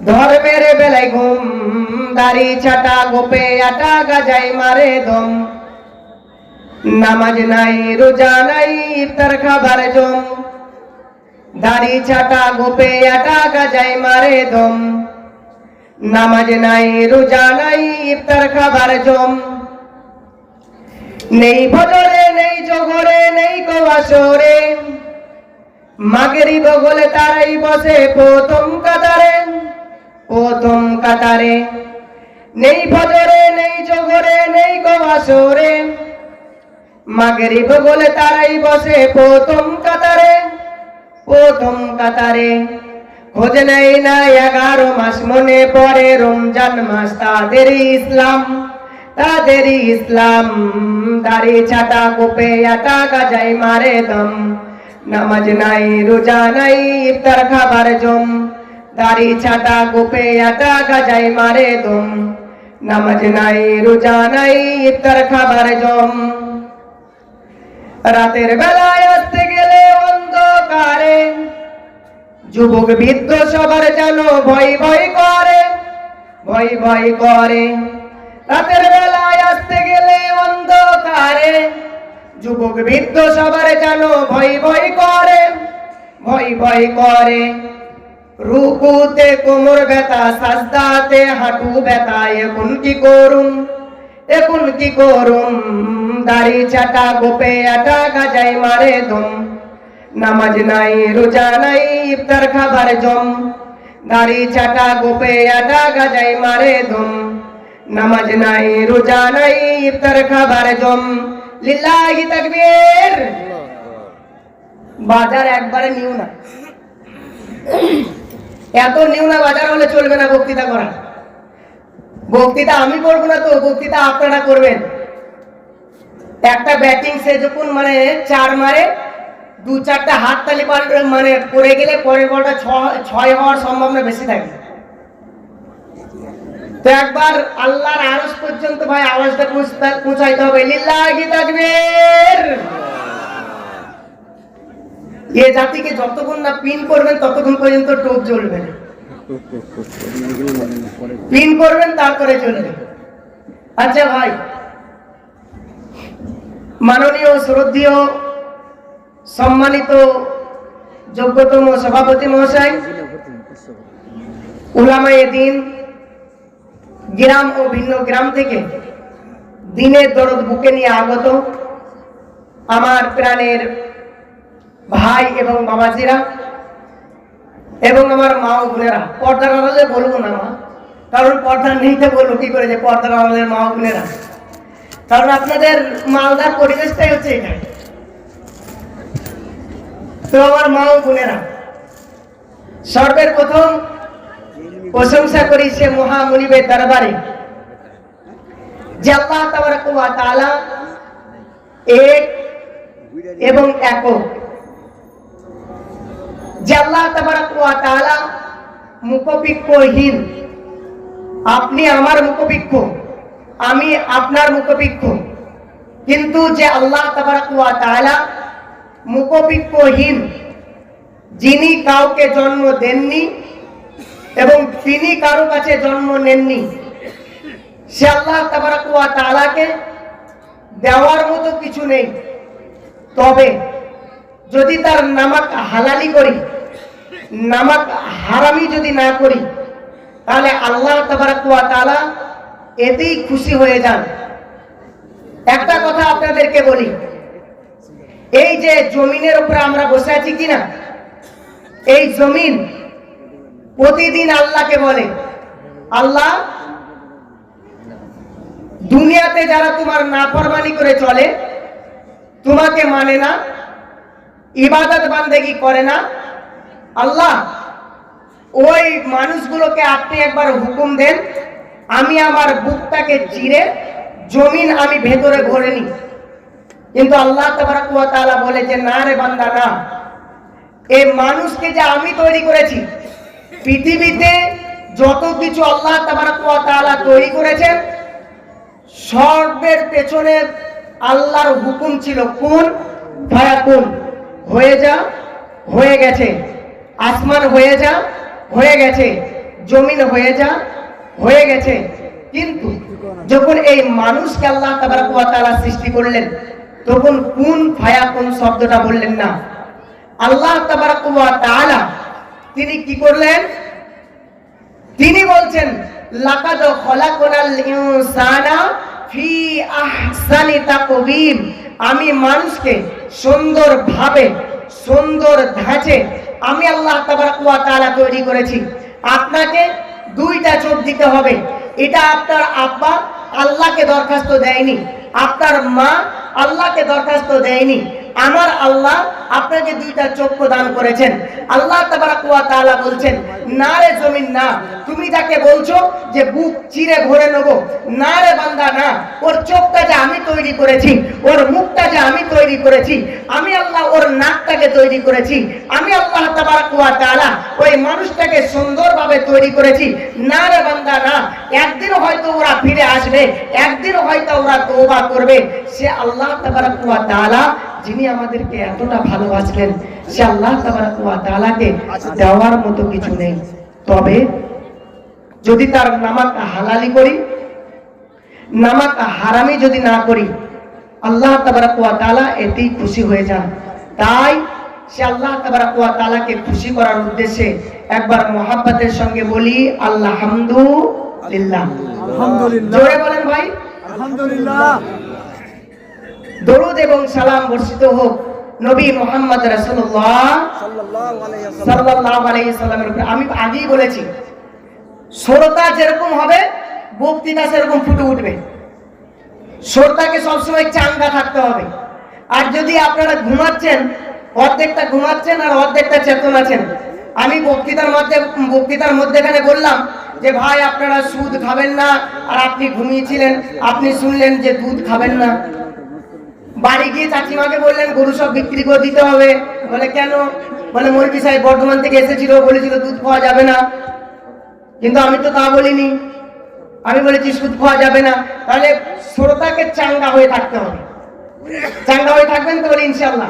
ধর্মের বেলায় ঘুম, দাড়ি ছাটা গোপে আটা গাজাই মারে দম। নামাজ নাই রোজা নাই ইফতার খাবার জম। দাড়ি ছাটা গোপে আটা গাজাই মারে দম। নামাজ নাই রোজা নাই ইফতার খাবার জম। নেই ফজরে নেই জোহরে নেই আসরে, মাগরিব বলে তারাই বসে প্রথম কাতারে। প্রথম কাতারে নেই ফজরে নেই জোহরে নেই আসরে, মাগরিব বলে তারাই বসে প্রথম কাতারে। প্রথম কাতারে খোঁজ নেই না 11 মাস, মনে পড়ে রমজান মাস। তাদেরই ইসলাম, তাদেরই ইসলাম। দাড়ি ছাটা গোপে আটা গাজাই মারে দম। নামাজ নাই রোজা নাই ইফতার খাবার জম। দাড়ি ছাটা গোপে আটা গাজাই মারে দম। নামাজ নাই রোজা নাই ইফতার খাবার জম। রাতের বেলায় আসতে গেলে অন্ধকারে, যুবক বৃদ্ধ সবার যেন ভয় ভয় করে, ভয় ভয় করে। রাতের বেলায় আসতে গেলে অন্ধকারে, যুবক বৃদ্ধ সবার যেন ভয় ভয় করে, ভয় ভয় করে। রুকুতে কোমর ব্যথা, সাজদাতে হাঁটু ব্যথা, এখন কি করুন, এখন কি করুন। দাড়ি ছাটা গোপে আটা গাজাই মারে দম। নামাজ নাই রোজা নাই ইফতার খাবার জম। দাড়ি ছাটা গোপে আটা গাজাই মারে দম। নামাজ নাই রোজা নাই ইফতার খাবার জম। লিল্লাহি তাকবীর। বাজার একবারে নিউ না, এত নিউ না বাজার হলে চলবে না বক্তৃতা করা। বক্তৃতা আমি করবো না, তো বক্তৃতা আপনারা করবেন। একটা ব্যাটিং সে যখন মানে 4 মারে, 2-4টা হাত তালি মানে পড়ে গেলে পরের বলটা 6 হওয়ার সম্ভাবনা বেশি থাকে। তো একবার আল্লাহর আরশ পর্যন্ত ভাই আওয়াজটা পৌঁছাইতে হবে। লিল্লাহি তাকবীর। এই জাতিকে যতক্ষণ না পিন করবেন ততক্ষণ পর্যন্ত টোপ জ্বলবে না। পিন করবেন তারপরে চলবে। আচ্ছা ভাই, মাননীয় শ্রদ্ধেয় সম্মানিত যোগ্যতম সভাপতি মহাশয়, উলামায়ে দ্বীন, গ্রাম ও ভিন্ন গ্রাম থেকে দিনের দরদ বুকে নিয়ে আগত আমার প্রাণের ভাই এবং বাবাজিরা এবং আমার মা ও বোনেরা। পর্দার আড়ালে বলবো না মা, কারণ পর্দা নিতে বলবো কি করে যে পর্দার আড়ালের মা ও বোনেরা, কারণ আপনাদের মালদার পরিবেশটাই হচ্ছে এটা। তো আমার মা ও বোনেরা, সর্বের প্রথম প্রশংসা করি সে মহামনিবের দরবারে যে আল্লাহ তাবারাক ওয়া তাআলা এক এবং একক। যে আল্লাহ তাবারাক ওয়া তাআলা মুখবিক্ষহীন। আপনি আমার মুখবিক্ষ, আমি আপনার মুখবিক্ষ। কিন্তু যে আল্লাহ তাবারাক ওয়া তাআলা মুখবিক্ষহীন, যিনি কাউকে জন্ম দেননি এবং তিনি কারো কাছে জন্ম নেননি, সে আল্লাহ তাবারাক ওয়া তাআলাকে দেওয়ার মতো কিছু নেই। তবে যদি তার নামাক হালালি করি, নামাক হারামি যদি না করি, তাহলে আল্লাহ তাবারাক ওয়া তাআলা এতেই খুশি হয়ে যান। একটা কথা আপনাদেরকে বলি, এই যে জমিনের উপরে আমরা বসে আছি কিনা, এই জমিন প্রতিদিন আল্লাহকে বলে, আল্লাহ দুনিয়াতে যারা তোমার নাফরমানি করে চলে, তোমাকে মানে না, ইবাদত বান্দেগি করে না, আল্লাহ ওই মানুষগুলোকে আপনি একবার হুকুম দেন, আমি আমার বুকটাকে চিরে জমিন আমি ভেতরে ভরে নি। কিন্তু আল্লাহ তাবারাক ওয়া তাআলা বলে যে না রে বান্দা না, এই মানুষকে যে আমি তৈরি করেছি, পৃথিবীতে যত কিছু আল্লাহ তাবারাক ওয়া তাআলা তৈরি করেছেন, সবের পেছনে আল্লাহর হুকুম ছিল কুন ফায়াকুন, হয়ে যা, হয়ে গেছে। আসমান হয়ে যা, হয়ে গেছে। জমিন হয়ে গেছে, কিন্তু যখন এই মানুষকে আল্লাহ তাবারক ওয়া তাআলা সৃষ্টি করলেন তখন কুন ফায়াকুন শব্দটা বললেন না। আল্লাহ তাবারক ওয়া তাআলা তিনি কি করলেন? তিনি বলছেন লাকাদ খলাকনাল ইনসানা ফি আহসানি তাকওয়িম, আমি মানুষকে সুন্দরভাবে সুন্দর ধাঁচে আমি আল্লাহ তাবারক ওয়া তাআলা তৈরি করেছি। আপনাকে দুইটা চোখ দিতে হবে। এটা আপনার আব্বা আল্লাহকে দরখাস্ত দেয়নি, আপনার মা আল্লাহকে দরখাস্ত দেয়নি, আমার আল্লাহ আপনাকে দুইটা চোখ প্রদান করেছেন। আল্লাহ তাবারক ওয়া তাআলা বলছেন না রে জমিন না, তুমি যাকে বলছো যে বুক চিরে ভরে নেব, না রে বান্দা না, ওর চোখটা যে আমি তৈরি করেছি, ওর মুখটা যে আমি তৈরি করেছি, আমি আল্লাহ ওর নাকটাকে তৈরি করেছি, আমি আল্লাহ তাবারক ওয়া তাআলা ওই মানুষটাকে সুন্দরভাবে তৈরি করেছি। না রে বান্দা না, একদিন হয়তো ওরা ফিরে আসবে, একদিন হয়তো ওরা তওবা করবে। সে আল্লাহ তাবারক ওয়া তাআলা যিনি আমাদেরকে এতটা ভালোবাসলেন, সে আল্লাহ তাবারক ওয়া তাআলাকে দেওয়ার মতো কিছু নেই। তবে যদি তার নামাক হালালি করি, নামাক হারামি যদি না করি, আল্লাহ তাবারক ওয়া তাআলা এতেই খুশি হয়ে যান। তাই সে আল্লাহ তাবারক ওয়া তাআলাকে খুশি করার উদ্দেশ্যে একবার মুহাব্বতের সঙ্গে বলি আলহামদুলিল্লাহ। আলহামদুলিল্লাহ জোরে বলেন ভাই আলহামদুলিল্লাহ। দরুদ এবং সালাম বর্ষিত হোক নবী মুহাম্মদ রাসূলুল্লাহ সাল্লাল্লাহু আলাইহি সাল্লামের উপর। আমি আগেই বলেছি, শ্রোতা যেরকম হবে বক্তৃতা সেরকম ফুটে উঠবে। শ্রোতাকে সবসময় চাঙ্গা থাকতে হবে। আর যদি আপনারা ঘুমাচ্ছেন, অর্ধেকটা ঘুমাচ্ছেন আর অর্ধেকটা চেতন আছেন। আমি বক্তৃতার মধ্যেখানে বললাম যে ভাই আপনারা সুদ খাবেন না, আর আপনি ঘুমিয়েছিলেন, আপনি শুনলেন যে দুধ খাবেন না। বাড়ি গিয়ে চাচিমাকে বললেন গরু সব বিক্রি করে দিতে হবে। বলে কেন? বলে মৌলভী সাহেব বর্ধমান থেকে এসেছিল, বলেছিল দুধ খাওয়া যাবে না, কিন্তু আমি তো তা বলিনি, আমি বলেছি সুদ খাওয়া যাবে না। তাহলে শ্রোতাকে চাঙ্গা হয়ে থাকতে হবে। চাঙ্গা হয়ে থাকবেন তো? বলে ইনশাআল্লাহ।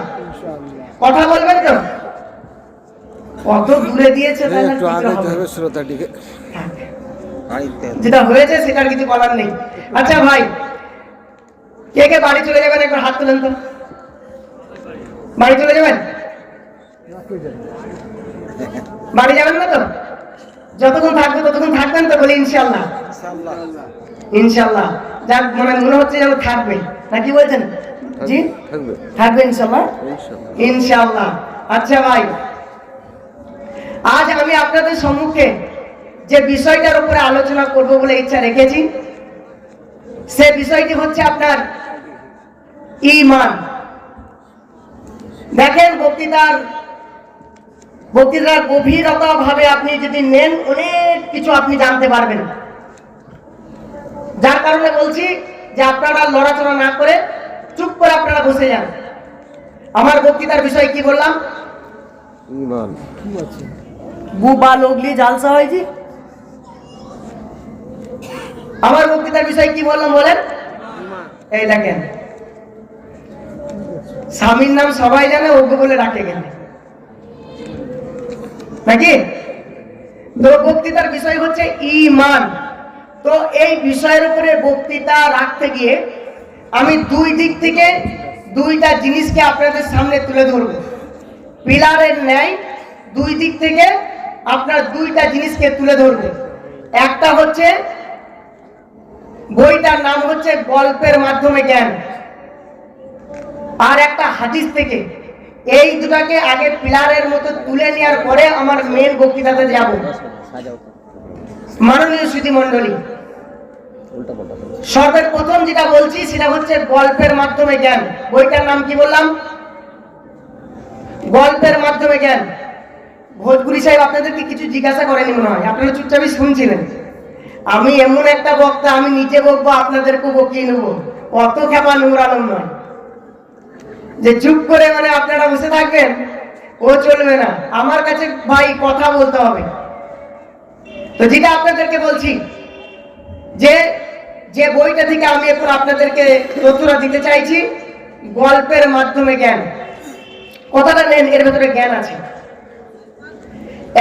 কথা বলবেন তো? কত দূরে দিয়েছে, যেটা হয়েছে সেটার কিছু বলার নেই। আচ্ছা ভাই, কে কে বাড়ি চলে যাবেন একবার হাত তুলেন তো। বাড়ি চলে যাবেন? বাড়ি যাবেন না তো? যতক্ষণ থাকবে ততক্ষণ থাকবেন তো? বলি ইনশাআল্লাহ। ইনশাআল্লাহ। যাক, মনে হচ্ছে যেন থাকবে, নাকি বলছেন? জি থাকবে ইনশাআল্লাহ। ইনশাআল্লাহ। আচ্ছা ভাই, আজ আমি আপনাদের সম্মুখে যে বিষয়টার উপরে আলোচনা করব বলে ইচ্ছা রেখেছি, সে বিষয়টি হচ্ছে আপনার ঈমান। দেখেন, বক্তৃতার গভীরতা ভাবে আপনি যদি নেন, অনেক কিছু আপনি জানতে পারবেন। যার কারণে বলছি যে আপনারা লড়াচড়া না করে চুপ করে আপনারা বসে যান। আমার বক্তৃতার বিষয় কি বললাম? ঈমান। কি আছে? বুবা লোগলি জালসা হয়েছে। আমার বক্তৃতার বিষয় কি বললাম বলেন? এই দেখেন, স্বামীর নাম সবাই জানে, ওকে বলে রাখে কেন, নাকি? তো বক্তৃতার বিষয় হচ্ছে ঈমান। তো এই বিষয়ের উপরে বক্তৃতা রাখতে গিয়ে আমি দুই দিক থেকে দুইটা জিনিসকে আপনাদের সামনে তুলে ধরব। পিলারের ন্যায় দুই দিক থেকে আপনার দুইটা জিনিসকে তুলে ধরব। একটা হচ্ছে, বইটার নাম হচ্ছে গল্পের মাধ্যমে জ্ঞান, আর একটা হাদিস থেকে। এই দুটাকে আগে পিলারের মতো তুলে নেওয়ার পরে আমার মেন বক্তৃতাতে যাব। মাননীয় সুধী মণ্ডলী, সর্বপ্রথম যেটা বলছি সেটা হচ্ছে গল্পের মাধ্যমে জ্ঞান। বইটার নাম কি বললাম? গল্পের মাধ্যমে জ্ঞান। ভোজপুরি সাহেব আপনাদেরকে কিছু জিজ্ঞাসা করেনি মনে হয়, আপনারা চুপচাপই শুনছিলেন। আমি এমন একটা বক্তা, আমি নিজে বকবো, আপনাদেরকেও বকিয়ে নেবো। অত খেপা নূর আলম নয় যে চুপ করে আপনারা বসে থাকবেন, ও চলবে না। আমার কাছে ভাই কথা বলতে হবে। তো যেটা আপনাদেরকে বলছি, যে বইটা থেকে আমি এখন আপনাদেরকে তথ্যটা দিতে চাইছি, গল্পের মাধ্যমে জ্ঞান। কথাটা নেন, এর ভেতরে জ্ঞান আছে।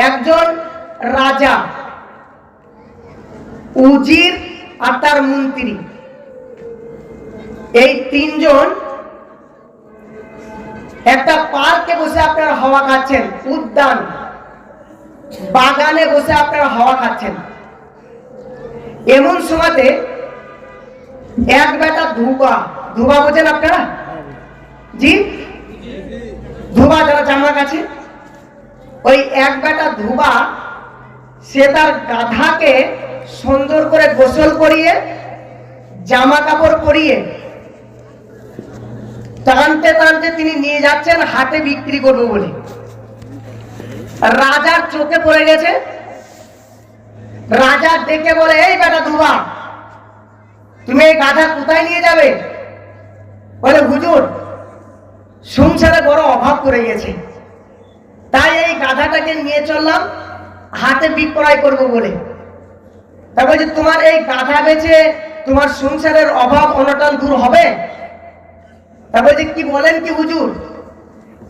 একজন রাজা উজির আর তার মন্ত্রী, এই তিনজন একটা পার্কে বসে আপনারা হাওয়া খাচ্ছেন, উদ্যান বাগানে বসে আপনারা হাওয়া খাচ্ছেন। এমন সময়তে এক বেটা ধুবা, ধুবা বোঝেন আপনারা? জি, ধুবা যারা জামা কাছে, ওই এক বেটা ধুবা সে তার গাধাকে সুন্দর করে গোসল করিয়ে জামা কাপড় পরিয়ে টানতে টানতে তিনি নিয়ে যাচ্ছেন হাটে বিক্রি করবে বলে। রাজার চোখে পড়ে গেছে। রাজা ডেকে বলে, এই বেটা ধুবা, তুমি এই গাধা কোথায় নিয়ে যাবে? বলে, হুজুর সংসারে বড় অভাব করে গেছে, তাই এই গাধাটাকে নিয়ে চললাম হাটে বিক্রয় করব বলে। তা বলছে, তোমার এই গাধা বেচে তোমার সংসারের অভাব অনটন দূর হবে? তা বলছে, কি বলেন কি হুজুর,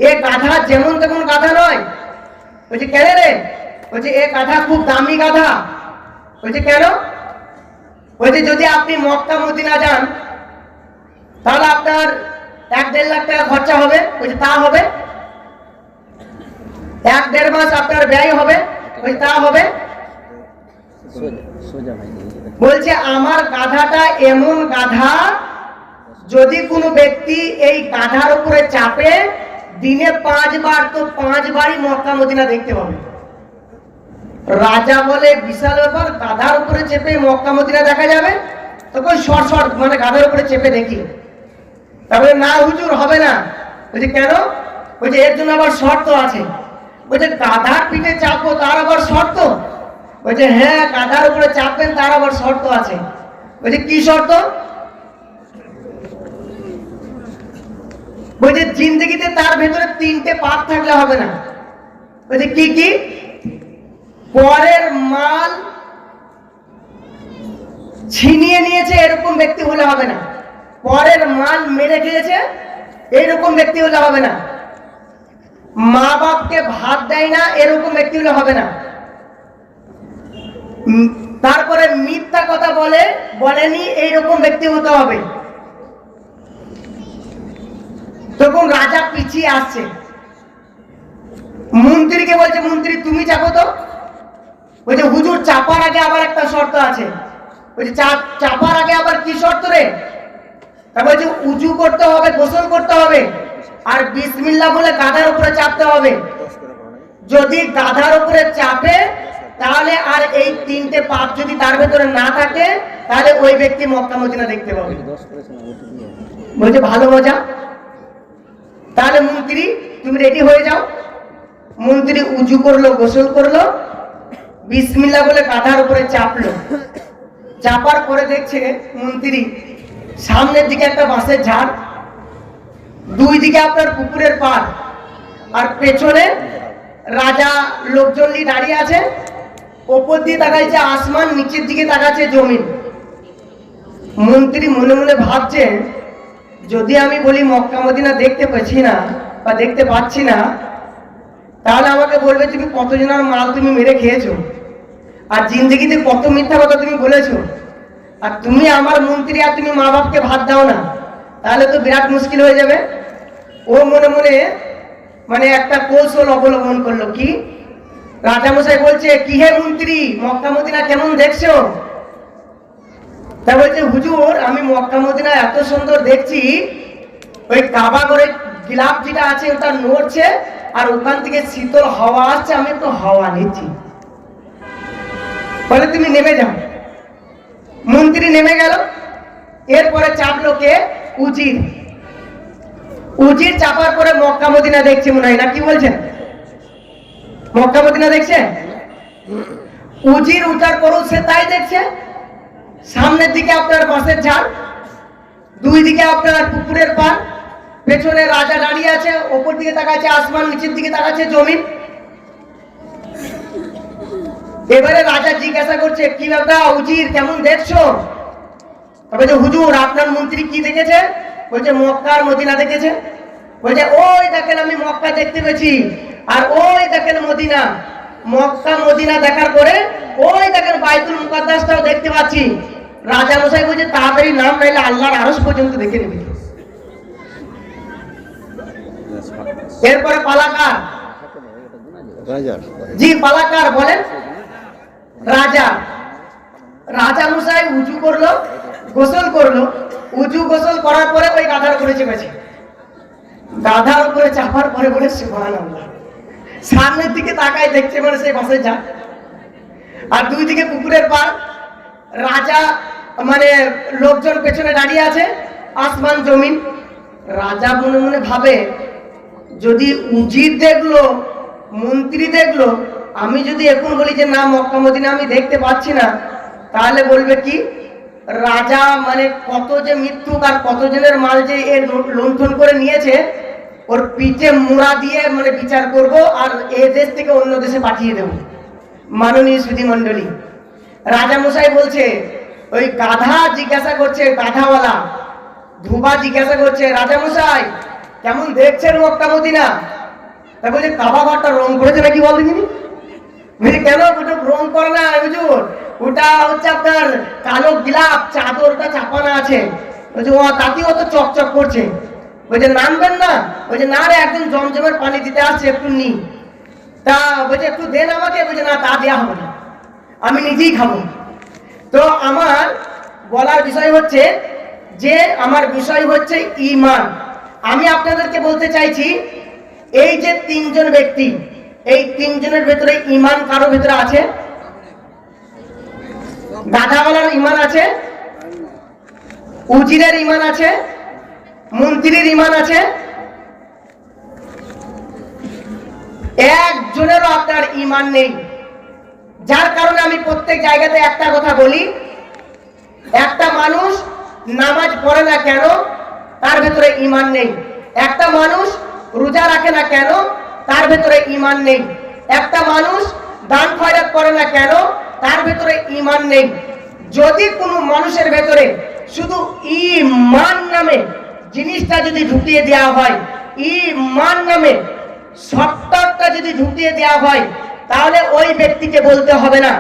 এ গাধা যেমন তেমন গাধা নয়। বলছে, কেন রে? বলছে, এ গাধা খুব দামি গাধা। বলছে, কেন? বলছে, যদি আপনি মক্কা মদিনা যান তাহলে আপনার 1-1.5 লাখ টাকা খরচা হবে। বলছে, তা হবে। 1-1.5 মাস আপনার ব্যয় হবে। বলছে, তা হবে। বলছে, আমার গাধাটা এমন গাধা, যদি কোনো ব্যক্তি এই গাধার উপরে চাপে দিনে 5 বার, তো 5 বারই মক্কা মদিনা দেখতে পাবে। রাজা বলে, বিশাল ব্যাপার, গাধার উপরে চেপে মক্কা মদিনা দেখা যাবে? তখন শর্ট শর্ট মানে গাধার উপরে চেপে দেখি। তারপরে, না হুজুর হবে না। বলছে, কেন? বলছে, এর জন্য আবার শর্ত আছে। বলছে, গাধার পিঠে চাপবো তার আবার শর্ত? বলছে, হ্যাঁ, গাধার উপরে চাপবেন তার আবার শর্ত আছে। বলছে, কি শর্ত? বলছে, জিন্দগিতে তার ভেতরে 3টে পাপ থাকলে হবে না। বলছে, কি কি? পরের মাল ছিনিয়ে নিয়েছে এরকম ব্যক্তি হলে হবে না, পরের মাল মেরে খেয়েছে এরকম ব্যক্তি হলে হবে না, মা বাপকে ভাত দেয় না এরকম ব্যক্তি হলে হবে না, তারপরে মিথ্যা কথা বলেনি এইরকম ব্যক্তি হতে হবে। তখন রাজা পিছিয়ে আসছে, মন্ত্রীকে বলছে, মন্ত্রী তুমি চাপো তো। বলছে, হুজুর চাপার আগে আবার একটা শর্ত আছে। বলছে, চাপার আগে আবার কি শর্ত রে? তা বলছে, উজু করতে হবে, গোসল করতে হবে, আর বিসমিল্লাহ বলে গাধার উপরে চাপতে হবে। যদি গাধার উপরে চাপে তাহলে আর এই 3টে পাপ যদি তার ভেতরে না থাকে তাহলে ওই ব্যক্তি মক্কা মদিনা দেখতে পাবে। বলছে, ভালো মজা, তাহলে মন্ত্রী তুমি রেডি হয়ে যাও। মন্ত্রী উজু করলো, গোসল করলো, বিসমিল্লাহ বলে গাধার উপরে চাপলো। চাপার পরে দেখছে মন্ত্রী সামনের দিকে একটা বাঁশের ঝাড়, 2 দিকে আপনার পুকুরের পাড়, আর পেছনে রাজা লোকজন নিয়ে দাঁড়িয়ে আছে। ওপর দিয়ে তাকাইছে আসমান, নিচের দিকে তাকাচ্ছে জমিন। মন্ত্রী মনে মনে ভাবছে, যদি আমি বলি মক্কা মদিনা দেখতে পাচ্ছি না বা দেখতে পাচ্ছি না, তাহলে আমাকে বলবে তুমি কতজনের মাল তুমি মেরে খেয়েছো, আর জিন্দগিতে কত মিথ্যা কথা তুমি বলেছো, আর তুমি আমার মন্ত্রী আর তুমি মা বাপকে ভাত দাও না, তাহলে তো বিরাট মুশকিল হয়ে যাবে। ও মনে মনে মানে একটা কৌশল অবলম্বন করলো। কি? রাজামশাই বলছে, কি হে মন্ত্রী, মক্কা মদিনা কেমন দেখছো? তা বলছে, হুজুর আমি মক্কা মদিনা এত সুন্দর দেখছি, ওই কাবা করে গিলাফ যেটা আছে ওটা নড়ছে, আর ওখান থেকে শীতল হাওয়া আসছে, আমি একটু হাওয়া নিচ্ছি। বলে, তুমি নেমে যাও। মন্ত্রী নেমে গেল। এরপরে চাপলো কে? উজির। উজির চাপার পরে মক্কা মদিনা দেখছে মনে হয়, না কি বলছেন? মক্কা মদিনা দেখছে। উজির উঠার পরও সে তাই দেখছে। সামনের দিকে আপনার বাঁশের ঝাড়, 2 দিকে আপনার পুকুরের পাড়, পেছনে রাজা দাঁড়িয়ে আছে, ওপর দিকে তাকাচ্ছে আসমান, নিচের দিকে তাকাচ্ছে জমিন। এবারে রাজা জিজ্ঞাসা করছে, কি ব্যাপার উজির, কেমন দেখছো? বলছে, হুজুর আপনার মন্ত্রী কি দেখেছে? বলছে, মক্কা আর মদিনা দেখেছে। বলছে, ওই দেখেন আমি মক্কা দেখতে পেয়েছি, আর ওই দেখেন মদিনা। মক্কা মদিনা দেখার পরে ওই দেখেন বাইতুল মুকাদ্দাসটাও দেখতে দেখতে পাচ্ছি। রাজা মশাই বলছে তাড়াতাড়ি নাম, নাইলে আল্লাহর আরশ পর্যন্ত দেখে নেবে। এরপরে পালাকার, জি পালাকার বলেন, রাজা। রাজা মশাই উঁচু করলো, গোসল করলো, উঁচু গোসল করার পরে ওই গাধার উপরে চেপেছে। গাধার উপরে চাপার পরে বলে সুবহানাল্লাহ। সামনের দিকে তাকায় দেখছে মানে সেই বাসে যা, আর দুই দিকে পুকুরের পার। রাজা মানে লোকজন পেছনে দাঁড়িয়ে আছে, আসমান জমিন। রাজা মনে মনে ভাবে, যদি উজির দেখলো, মন্ত্রী দেখলো, আমি যদি এখন বলি যে না মক্কা মদিনা আমি দেখতে পাচ্ছি না, তাহলে বলবে কি রাজা মানে কত যে মৃত্যু আর কতজনের মাল যে এর লুণ্ঠন করে নিয়েছে, ওর পিঠে মুড়া দিয়ে মানে বিচার করব আর এ দেশ থেকে অন্য দেশে পাঠিয়ে দেব। মাননীয় সুধী মন্ডলী, রাজা মশাই বলছে, ওই গাধা জিজ্ঞাসা করছে, গাধাওয়ালা ধুবা জিজ্ঞাসা করছে, রাজা মশাই কেমন দেখছেন মক্কা মদিনা? তা বলছে কাবা ঘরটা রং করেছে নাকি বল দেখিনি। বলছে কেন? ওটা রং করে না হুজুর, ওটা হচ্ছে আপনার কালো গিলাপ চাদরটা চাপানো আছে। বলছে ও তাতেও তো চকচক করছে। বলছে নামবেন না? বলছে না রে, একদিন জমজমের পানি দিতে আসছে, একটু নি। তা বলছে একটু দেন আমাকে। বলছে না, তা দেওয়া হবে না, আমি নিজেই খাবো। তো আমার বলার বিষয় হচ্ছে যে, আমার বিষয় হচ্ছে ঈমান। আমি আপনাদেরকে বলতে চাইছি, এই যে তিনজন ব্যক্তি, এই তিনজনের ভেতরে ঈমান কারো ভেতরে আছে? গাধাওয়ালার ঈমান আছে, উজিরের ঈমান আছে, মন্ত্রীর ঈমান আছে, একজনেরও আপনার ঈমান নেই। যার কারণে আমি প্রত্যেক জায়গাতে একটা কথা বলি, একটা মানুষ নামাজ পড়ে না কেন? তার ভেতরে ঈমান নেই। একটা মানুষ রোজা রাখে না কেন? তার ভেতরে ঈমান নেই। একটা মানুষ দান খয়রাত করে না কেন? তার ভেতরে ঈমান নেই। যদি কোনো মানুষের ভেতরে শুধু ঈমান নামে জিনিসটা যদি ঢুকিয়ে দেওয়া হয়, ঈমান নামে সত্তরটা যদি ঢুকিয়ে দেওয়া হয়, তাহলে ওই ব্যক্তিকে বলতে হবে না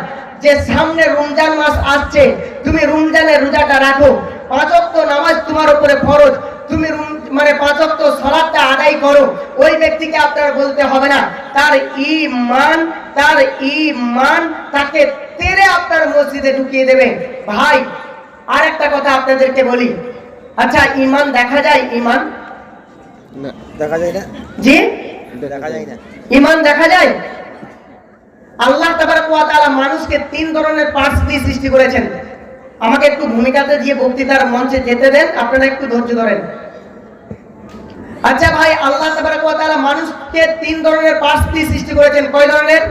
যে সামনে রমজান মাস আসছে, তুমি রমজানের রোজাটা রাখো, 5 ওয়াক্ত নামাজ তোমার উপরে ফরজ, তুমি মানে 5 ওয়াক্ত সালাতটা আদায় করো। ওই ব্যক্তিকে আপনার বলতে হবে না। তার ঈমান তাকে তেরে আপনার মসজিদে ঢুকিয়ে দেবে। ভাই আর একটা কথা আপনাদেরকে বলি, আচ্ছা ঈমান দেখা যায়? ঈমান না, দেখা যায় না। জি দেখা যায় না। ঈমান দেখা যায়? আল্লাহ তাবারক ওয়া তাআলা মানুষকে 3 ধরনের পার্টস দিয়ে সৃষ্টি করেছেন। আমাকে একটু ভূমিকাতে দিয়ে বক্তৃতার মঞ্চে যেতে দেন, আপনারা একটু ধৈর্য ধরেন। আচ্ছা ভাই, আল্লাহ তাবারক ওয়া তাআলা মানুষকে 3 ধরনের পার্টস দিয়ে সৃষ্টি করেছেন। কয় ধরনের?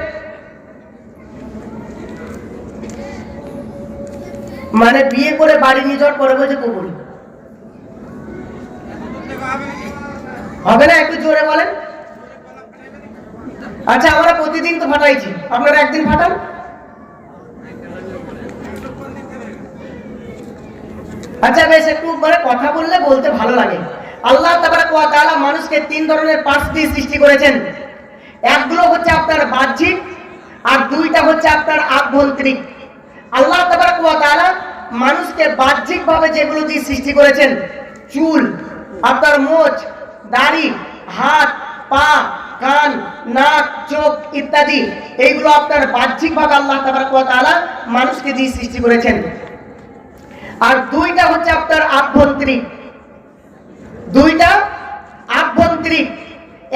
মানে বিয়ে করে বাড়ি নিয়ে যাওয়ার পরে বলছে কবুল হবে না, একটু জোরে বলেন। আচ্ছা আমরা প্রতিদিন তো ফাটাইছি, আপনারা একদিন ফাটান। আচ্ছা বেশ, একটু মানে কথা বললে বলতে ভালো লাগে। আল্লাহ তাবারক ওয়া তাআলা মানুষকে 3 ধরনের পার্টস দিয়ে সৃষ্টি করেছেন। একগুলো হচ্ছে আপনার বাহ্যিক, আর দুইটা হচ্ছে আপনার আভ্যন্তরিক। আল্লাহ তাবারক ওয়া তাআলা মানুষকে বাহ্যিক ভাবে যেগুলো দিয়ে সৃষ্টি করেছেন, চুল, আপনার মোচ, দাড়ি, হাত, পা, কান, নাক, চোখ ইত্যাদি, এইগুলো আপনার বাহ্যিক ভাবে আল্লাহ তাবারক ওয়া তাআলা মানুষকে দিয়ে সৃষ্টি করেছেন। আর দুইটা হচ্ছে আপনার আভ্যন্তরিক। দুইটা আভ্যন্তরিক।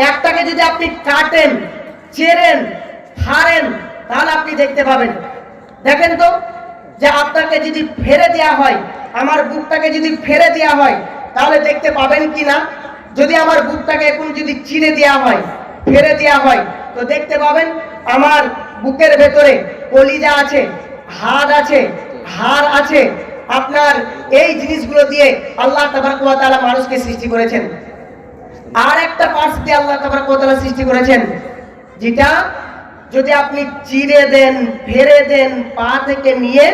একটাকে যদি আপনি কাটেন, চেরেন, ফাড়েন, তাহলে আপনি দেখতে পাবেন। দেখেন তো, যে আপনাকে যদি ফেরে দেওয়া হয়, আমার বুকটাকে যদি ফেরে দেওয়া হয়, তাহলে দেখতে পাবেন কি না? যদি আমার বুকটাকে এখন যদি চিরে দেওয়া হয়, ফেরে দেওয়া হয়, তো দেখতে পাবেন আমার বুকের ভেতরে কলিজা আছে, হাড় আছে, হাড় আছে। আপনার এই জিনিসগুলো দিয়ে আল্লাহ তাবারক ওয়া তাআলা মানুষকে সৃষ্টি করেছেন। আর একটা পার্টস দিয়ে আল্লাহ তাবারক ওয়া তাআলা সৃষ্টি করেছেন, যেটা যদি আপনি চিরে দেন, ফেরে দেন, পা থেকে নিয়ে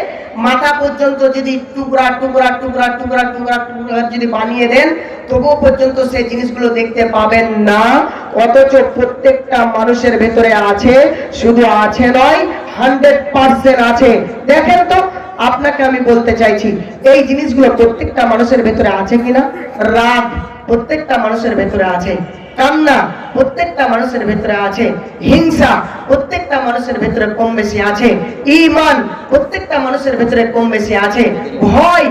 মাথা পর্যন্ত যদি টুকরা টুকরা টুকরা টুকরা টুকরা টুকরা যদি বানিয়ে দেন, তবুও পর্যন্ত সেই জিনিসগুলো দেখতে পাবেন না। অথচ প্রত্যেকটা মানুষের ভেতরে আছে, শুধু আছে নয়, 100% আছে। দেখেন তো, আপনাকে আমি বলতে চাইছি এই জিনিসগুলো প্রত্যেকটা মানুষের ভেতরে আছে কিনা? রাগ প্রত্যেকটা মানুষের ভেতরে আছে, কান্না প্রত্যেকটা মানুষের ভেতরে আছে, হিংসা প্রত্যেকটা মানুষের ভেতরে কম বেশি আছে, ঈমান প্রত্যেকটা মানুষের ভেতরে কম বেশি আছে, ভয়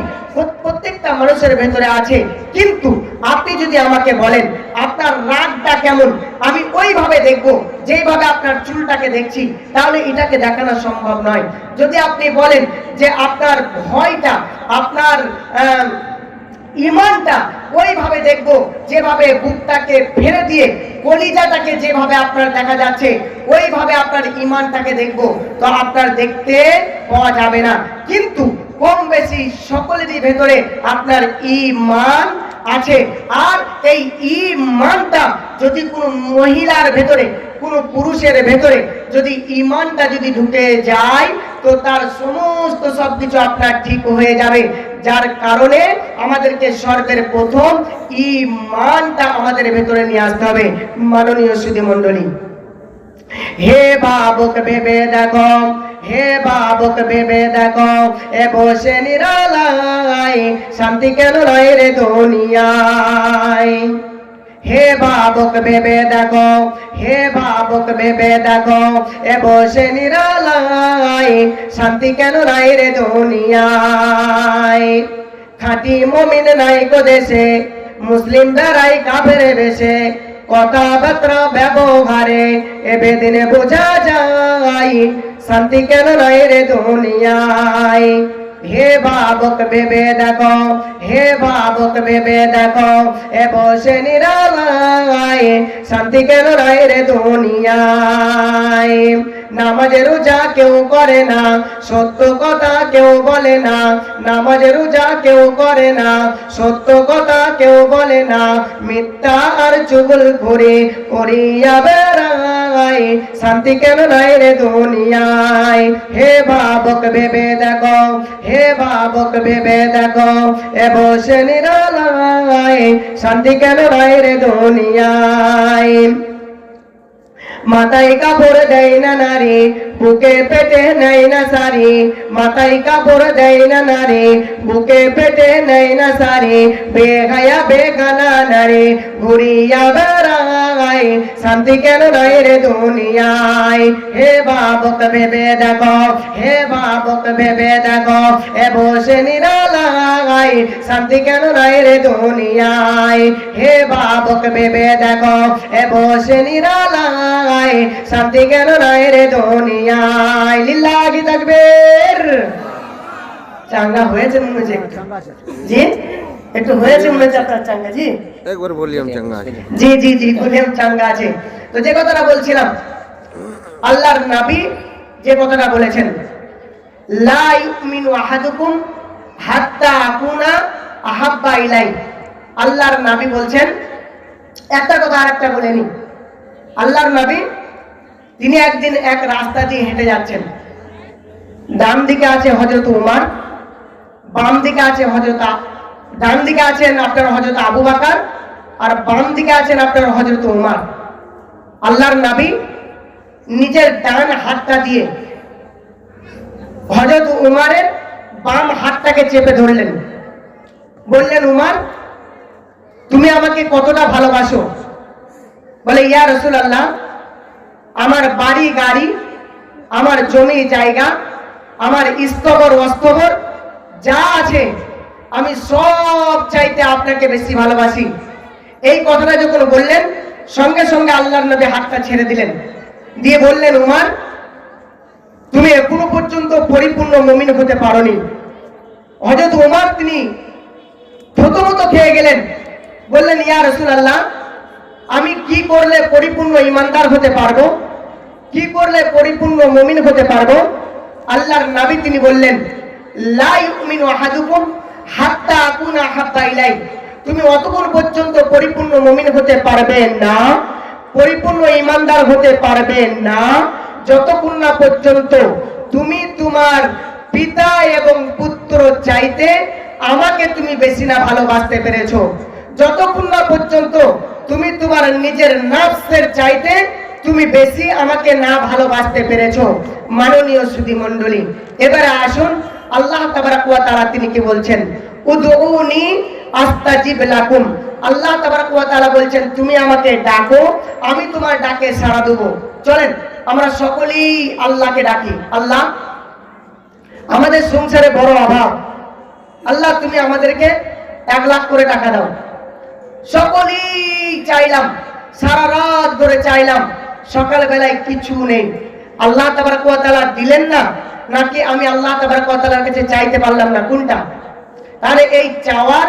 প্রত্যেকটা মানুষের ভেতরে আছে। কিন্তু আপনি যদি আমাকে বলেন আপনার রাগটা কেমন, আমি ওইভাবে দেখবো যেভাবে আপনার চুলটাকে দেখছি, তাহলে এটাকে দেখানো সম্ভব নয়। যদি আপনি বলেন যে আপনার ভয়টা, আপনার ইমানটা, ওইভাবে দেখবো যেভাবে বুকটাকে ফেলে দিয়ে কলিজাটাকে যেভাবে আপনার দেখা যাচ্ছে, ওইভাবে আপনার ইমানটাকে দেখবো, তো আপনার দেখতে পাওয়া যাবে না। কিন্তু কম বেশি সকলেরই ভেতরে আপনার ঈমান আছে। আর এই ঈমানটা যদি কোনো মহিলার ভেতরে, কোনো পুরুষের ভেতরে যদি ঈমানটা যদি ঢুকে যায়, তো তার সমস্ত সবকিছু আপনার ঠিক হয়ে যাবে। যার কারণে আমাদেরকে স্বর্গের প্রথম ঈমানটা আমাদের ভেতরে নিয়ে আসতে হবে। মাননীয় সুধী মণ্ডলী, হে বাবুক ভেবে দেখো, হে বাবুক ভেবে দেখো, এ বসে নিরালায় শান্তি কেন নয় রে দুনিয়ায়। হে বাবুক ভেবে দেখো, হে বাবুক ভেবে দেখো, এ বসে নিরালায় শান্তি কেন নাই রে দুনিয়ায়। খাঁটি মুমিন নাই গো দেশে, মুসলিম বেড়াই কাফের বেশে, কথাবার্তা ব্যবহারে এ বেদিনে বোঝা যায় শান্তি কেন নাই রে দুনিয়ায়। হে বাবুক ভেবে দেখো, হে বাবুক ভেবে দেখো, এ বসে নিরালায় শান্তি কেন নাই রে দুনিয়ায়। নামাজ রোজা কেউ করে না, সত্য কথা কেউ বলে না, নামাজ রোজা কেউ করে না, সত্য কথা কেউ বলে না, মিথ্যা আর চুগলখড়ি করিয়া বেড়ায় শান্তি কেন নাই রে দুনিয়ায়। হে বাবুক ভেবে দেখো, হে বাবুক ভেবে দেখো, এ বসে নিরালায় শান্তি কেন নাই রে দুনিয়ায়। মাথায় কাপড় দেয় না নারী, বুকে পেটে নেয় না সারি, মাথায় কাপড় দেয় না নারী, বুকে পেটে নেয় না সারি, বেহায়া বেগানা নারী ঘুরিয়া বেড়ায় শান্তি কেন নাই রে দুনিয়ায়। হে বাবুক ভেবে দেখো, হে বাবুক ভেবে দেখো, এ বসে নিরালায় শান্তি কেন নাই রে দুনিয়ায়। হে বাবুক ভেবে দেখো, এ বসে নিরালায় শান্তি কেন নাই রে দুনিয়ায়। লিল্লাহি তাকবীর। চাঙ্গা হয়েছে মনে হচ্ছে জি, একটু হয়েছে মনে হচ্ছে আপনার চাঙ্গা জি, একবার ভলিউম চাঙ্গা আছে জি জি জি, ভলিউম চাঙ্গা আছে। তো যে কথাটা বলছিলাম, আল্লাহর নবী যে কথাটা বলেছেন, লা ইউমিনু আহাদুকুম হাত্তা আকুনা আহাব্বা ইলাই। আল্লাহর নবী বলছেন, একটা কথা আরেকটা বলেনি। আল্লাহর নবী তিনি একদিন এক রাস্তা দিয়ে হেঁটে যাচ্ছেন, ডান দিকে আছে হযরত উমর, বাম দিকে আছে ডান দিকে আছেন আপনার হযরত আবু বকর, আর বাম দিকে আছেন আপনার হযরত উমর। আল্লাহর নবী নিজের ডান হাতটা দিয়ে হযরত উমরের বাম হাতটাকে চেপে ধরলেন, বললেন, উমর তুমি আমাকে কতটা ভালোবাসো? বলে, ইয়া রাসূলুল্লাহ, আমার বাড়ি গাড়ি, আমার জমি জায়গা, আমার স্তবর অস্তবর যা আছে, আমি সব চাইতে আপনাকে বেশি ভালোবাসি। এই কথাটা যখন বললেন, সঙ্গে সঙ্গে আল্লাহর নবী হাতটা ছেড়ে দিলেন, দিয়ে বললেন, উমর তুমি এখনো পর্যন্ত পরিপূর্ণ মুমিন হতে পারোনি। হযরত উমর তিনি প্রথমত খেয়ে গেলেন, বললেন, ইয়া রাসূলুল্লাহ, আমি কি করলে পরিপূর্ণ ঈমানদার হতে পারবো, কি করলে পরিপূর্ণ মুমিন হতে পারবো? আল্লাহর নবী তিনি বললেন, লা ইউমিনু আহাদুকুম হাত্তা আকুনা আহাব্বা ইলাই। তুমি অতক্ষণ পর্যন্ত পরিপূর্ণ মুমিন হতে পারবে না, পরিপূর্ণ ঈমানদার হতে পারবে না, যতক্ষণ না পর্যন্ত তুমি তোমার পিতা এবং পুত্র চাইতে আমাকে তুমি বেশি না ভালোবাসতে পেরেছো, যতক্ষণ না পর্যন্ত তুমি তোমার নিজের নফসের চাইতে তুমি বেশি আমাকে না ভালোবাসতে পেরেছো। মাননীয় সুধী মণ্ডলী, এবারে আসুন আল্লাহ তাবারাক ওয়া তাআলা তিনি কি বলছেন, উদউনি আস্তাজিব লাকুম। আল্লাহ তাবারাক ওয়া তাআলা বলছেন তুমি আমাকে ডাকো, আমি তোমার ডাকে সাড়া দেব। চলেন আমরা সকলেই আল্লাহকে ডাকি। আল্লাহ, আমাদের সংসারে বড় অভাব, আল্লাহ তুমি আমাদেরকে 1 লাখ করে টাকা দাও। সকলেই চাইলাম, সারা রাত ধরে চাইলাম, সকাল বেলায় কিছু নেই। আল্লাহ তাবারাক ওয়া তাআলা দিলেন না, নাকি আমি আল্লাহ তাবারাক ওয়া তাআলার কাছে চাইতে পারলাম না, কোনটা? তাহলে এই চাওয়ার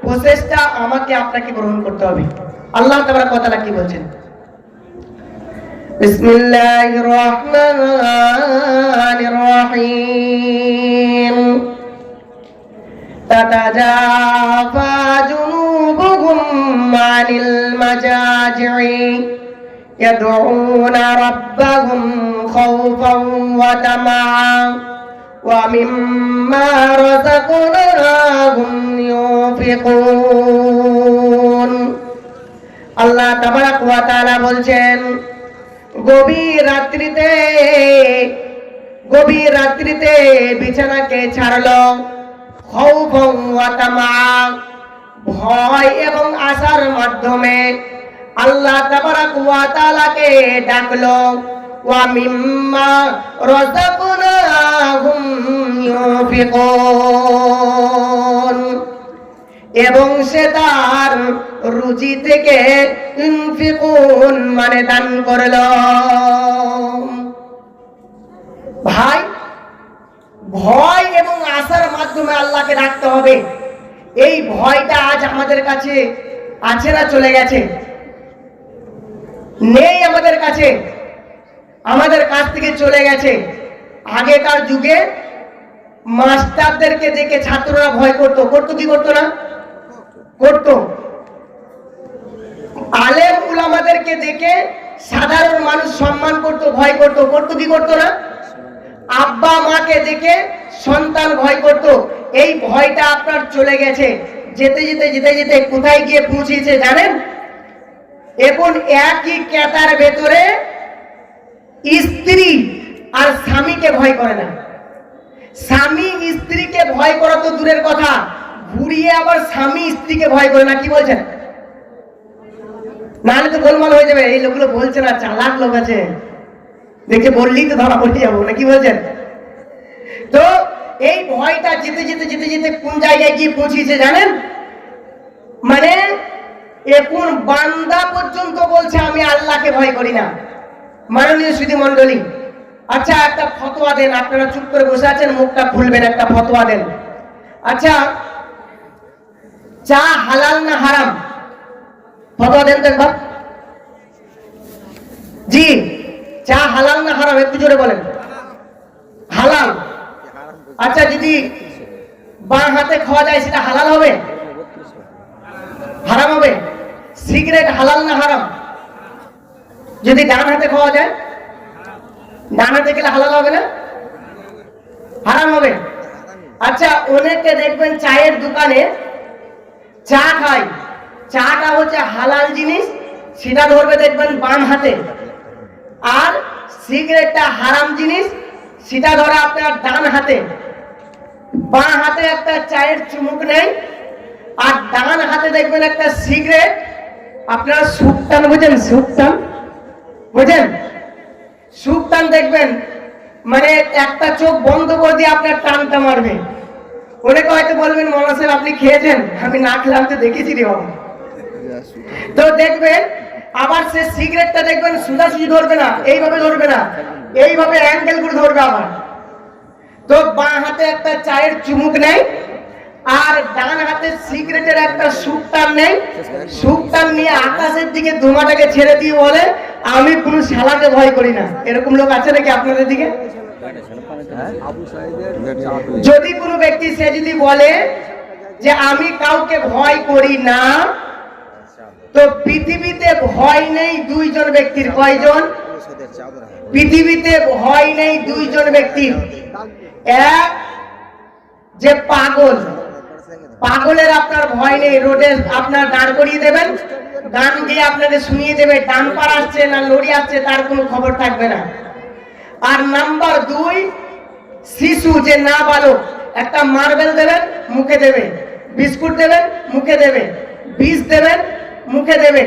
প্রসেসটা আমাকে আপনাকে গ্রহণ করতে হবে। আল্লাহ তাবারাক ওয়া তাআলা কি বলছেন? বিসমিল্লাহির রহমানির রহিম। তাতাজাফা জুনুবুহুম আনিল মাজাজি'i ইয়াদউনা রাব্বাহুম খাওফান ওয়া তামা'আন ওয়া মিম্মা রাযাকনাহুম ইউনফিকুন। আল্লাহ তাবারাক ওয়া তাআলা বলছেন, গভীর রাত্রিতে বিছানাকে ছাড়লো, খাওফান ওয়া তামা'আন, ভয় এবং আশার মাধ্যমে আল্লাহ তাবারাক ওয়া তাআলাকে ডাকলো, ওয়া মিম্মা রাযাকনাহুম ইউনফিকুন, এবং সে তার রুজি থেকে ইনফিকুন মানে দান করলো। ভাই, ভয় এবং আশার মাধ্যমে আল্লাহকে ডাকতে হবে। এই ভয়টা আজ আমাদের কাছে আছে না চলে গেছে? নেই আমাদের কাছে, আমাদের কাছ থেকে চলে গেছে। আগেকার যুগে মাস্টারদেরকে দেখে ছাত্ররা ভয় করতো, কি করতো না? করতো। আলেম উলামাদেরকে দেখে সাধারণ মানুষ সম্মান করতো, ভয় করতো, কি করতো না? আব্বা মাকে দেখে সন্তান ভয় করত। এই ভয়টা আপনার চলে গেছে। যেতে যেতে কোথায় গিয়ে পৌঁছেছে জানেন? এখন একই ক্যাতার ভেতরে স্ত্রী আর স্বামীকে ভয় করে না। স্বামী স্ত্রীকে ভয় করা তো দূরের কথা, ঘুরিয়ে আবার স্বামী স্ত্রীকে ভয় করে না। কি বলছেন? নাহলে তো গোলমাল হয়ে যাবে। এই লোকগুলো বলছে না, চালাক লোক আছে, দেখে বললেই তো ধরা পড়ে যাবো না। কি বলছেন? তো এই ভয়টা যেতে যেতে কোন জায়গায় গিয়ে পৌঁছেছে জানেন? মানে এখন বান্দা পর্যন্ত বলছে আমি আল্লাহকে ভয় করি না। মাননীয় সুধী মণ্ডলী, আচ্ছা একটা ফতোয়া দেন। আপনারা চুপ করে বসে আছেন, মুখটা খুলবেন, একটা ফতোয়া দেন। আচ্ছা, চা হালাল না হারাম? ফতোয়া দেন তো একবার। জি, চা হালাল না হারাম? একটু জোরে বলেন। হালাল। আচ্ছা, যদি বাঁ হাতে খাওয়া যায় সেটা হালাল হবে? হারাম হবে? সিগারেট হালাল না হারাম? যদি ডান হাতে খাওয়া যায়, ডান হাতে গেলে হালাল হবে না? হারাম হবে। আচ্ছা, অনেকে দেখবেন চায়ের দোকানে চা খায়, চাটা হচ্ছে হালাল জিনিস, সেটা ধরবে দেখবেন বাম হাতে, আর সিগারেটটা হারাম জিনিস, সেটা ধরে আপনার ডান হাতে। বাঁ হাতে একটা চায়ের চুমুক নেই, আর ডান হাতে দেখবেন একটা সিগারেট। আপনারা সুকটান বুঝেন? সুকটান বুঝেন? সুকটান দেখবেন, মানে একটা চোখ বন্ধ করে দিয়ে আপনার টানটা মারবে। অনেকে হয়তো বলবেন, মৌলানা সাহেব আপনি খেয়েছেন? আমি না খেলাম তো দেখেছি রে বাবা। তো দেখবেন আবার সে সিগারেটটা দেখবেন সোজাসুজি ধরবে না, এইভাবে ধরবে না, এইভাবে অ্যাঙ্গেল করে ধরবে আবার। তো বাঁ হাতে একটা চায়ের চুমুক নেই, আর ডান হাতে সিগারেটের একটা সুকটান নেই। সুকটান নিয়ে আকাশের দিকে ধোঁয়াটাকে ছেড়ে দিয়ে বলে আমি কোন শালাকে ভয় করি না। এরকম লোক আছে নাকি আপনাদের দিকে? যদি কোনো ব্যক্তি সে যদি বলে যে আমি কাউকে ভয় করি না, তো পৃথিবীতে ভয় নেই দুইজন ব্যক্তির। কয়জন? পৃথিবীতে ভয় নেই দুইজন ব্যক্তির। এক যে পাগল, পাগলের আপনার ভয় নেই, রোডে আপনার দাঁড় করিয়ে দেবেন, গান গিয়ে আপনাকে শুনিয়ে দেবে, ডান পার আসছে না লরি আসছে তার কোনো খবর থাকবে না। আর নাম্বার দুই শিশু, যে নাবালক, একটা মার্বেল দেবেন, মুখে দেবে। বিস্কুট দেবেন, মুখে দেবে। বীজ দেবেন, মুখে দেবে।